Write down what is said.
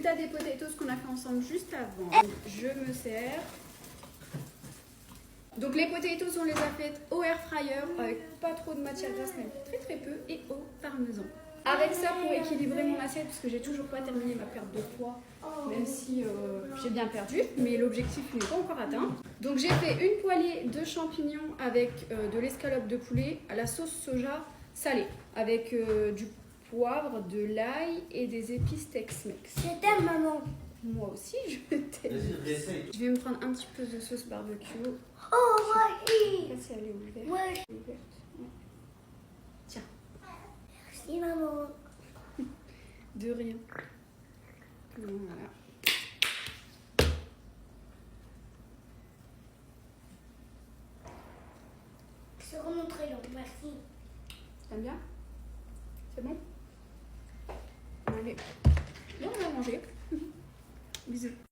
résultat des potatoes qu'on a fait ensemble juste avant. Donc, je me sers. Donc les potatoes, on les a faites au air fryer avec pas trop de matière grasse, mais très très peu, et au parmesan. Avec ça, pour équilibrer mon assiette, parce que j'ai toujours pas terminé ma perte de poids, même si j'ai bien perdu, mais l'objectif n'est pas encore atteint. Donc j'ai fait une poêlée de champignons avec de l'escalope de poulet à la sauce soja salée, avec du poivre, de l'ail et des épices Tex-Mex. Je t'aime, maman. Moi aussi, je t'aime. Je vais me prendre un petit peu de sauce barbecue. Oh, Je sais oui. pas si elle est ouverte. Ouais. Elle est ouverte. Ouais. Tiens, Merci, maman. de rien. Voilà. C'est vraiment très long, merci. T'aimes bien? C'est bon? Allez. Bon, on va manger. Bisous.